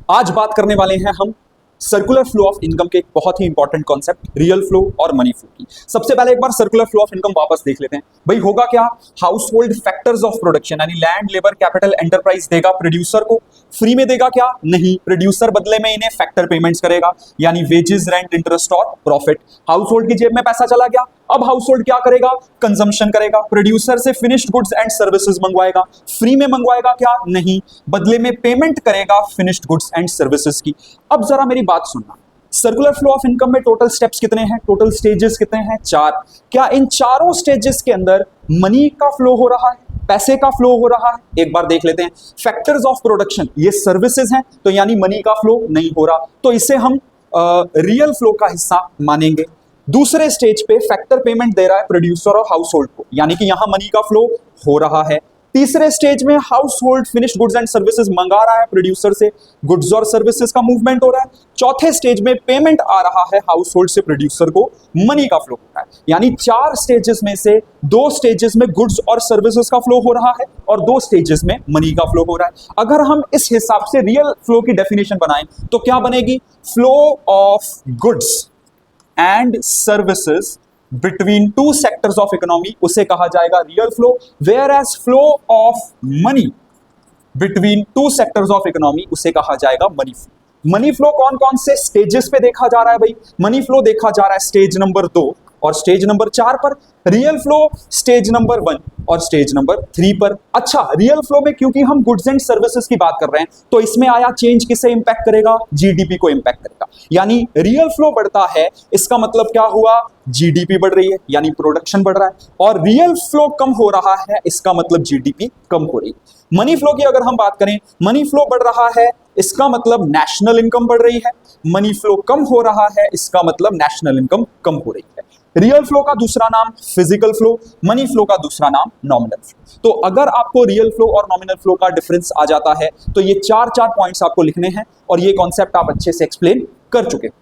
आज बात करने वाले हैं हम सर्कुलर फ्लो ऑफ इनकम के एक बहुत ही इंपॉर्टेंट कॉन्सेप्ट रियल फ्लो और मनी फ्लो की। सबसे पहले एक बार सर्कुलर फ्लो ऑफ इनकम वापस देख लेते हैं। भाई होगा क्या, house hold factors of production यानी लैंड, लेबर, कैपिटल, एंटरप्राइज देगा प्रोड्यूसर को, फ्री में देगा क्या? नहीं, प्रोड्यूसर बदले में इन्हें फैक्टर पेमेंट्स करेगा यानी वेजेस, रेंट, इंटरेस्ट और प्रॉफिट। हाउस होल्ड की जेब में पैसा चला गया, अब हाउस होल्ड क्या करेगा? कंजम्पशन करेगा, प्रोड्यूसर से फिनिश्ड गुड्स एंड सर्विसेज मंगवाएगा। फ्री में मंगवाएगा क्या? नहीं, बदले में पेमेंट करेगा फिनिश्ड गुड्स एंड सर्विसेज की। अब जरा मेरी बात सुनना, सर्कुलर फ्लो ऑफ इनकम में टोटल स्टेप्स कितने हैं, टोटल स्टेजेस कितने हैं? 4। क्या इन चारों स्टेजेस के अंदर मनी का फ्लो हो रहा है, पैसे का फ्लो हो रहा है? एक बार देख लेते हैं। फैक्टर्स ऑफ प्रोडक्शन ये सर्विसेज हैं, तो यानी मनी का फ्लो नहीं हो रहा, तो इसे हम रियल फ्लो का हिस्सा मानेंगे। दूसरे स्टेज पे फैक्टर पेमेंट दे रहा है प्रोड्यूसर और हाउस होल्ड को, यानी कि यहां मनी का फ्लो हो रहा है। तीसरे स्टेज में house hold finished goods and services मंगा रहा है प्रोड्यूसर से, गुड्स और सर्विसेज का मूवमेंट हो रहा है। चौथे स्टेज में पेमेंट आ रहा है हाउस होल्ड से प्रोड्यूसर को, मनी का फ्लो हो रहा है। यानी 4 स्टेजेस में से 2 स्टेजेस में गुड्स और सर्विसेज का फ्लो हो रहा है और 2 स्टेजेस में मनी का फ्लो हो रहा है। अगर हम इस हिसाब से रियल फ्लो की डेफिनेशन बनाएं तो क्या बनेगी? Flow of goods and services between 2 sectors of economy उसे कहा जाएगा real flow, whereas flow of money between 2 sectors of economy उसे कहा जाएगा मनी फ्लो। मनी फ्लो कौन कौन से स्टेजेस पे देखा जा रहा है? भाई मनी फ्लो देखा जा रहा है स्टेज नंबर 2 और स्टेज नंबर 4 पर, रियल फ्लो स्टेज नंबर 1 और स्टेज नंबर 3 पर। अच्छा, रियल फ्लो में क्योंकि हम गुड्स एंड सर्विसेज की बात कर रहे हैं तो इसमें आया चेंज किसे इंपैक्ट करेगा? जीडीपी को इंपैक्ट करेगा। यानी रियल फ्लो बढ़ता है, इसका मतलब क्या हुआ? जीडीपी बढ़ रही है यानी प्रोडक्शन बढ़ रहा है, और रियल फ्लो कम हो रहा है, इसका मतलब जीडीपी कम हो रही है। मनी फ्लो की अगर हम बात करें, मनी फ्लो बढ़ रहा है इसका मतलब नेशनल इनकम बढ़ रही है, मनी फ्लो कम हो रहा है इसका मतलब नेशनल इनकम कम हो रही है। रियल फ्लो का दूसरा नाम फिजिकल फ्लो, मनी फ्लो का दूसरा नाम नॉमिनल फ्लो। तो अगर आपको रियल फ्लो और नॉमिनल फ्लो का डिफरेंस आ जाता है तो ये 4 पॉइंट्स आपको लिखने हैं और ये कॉन्सेप्ट आप अच्छे से एक्सप्लेन कर चुके हैं।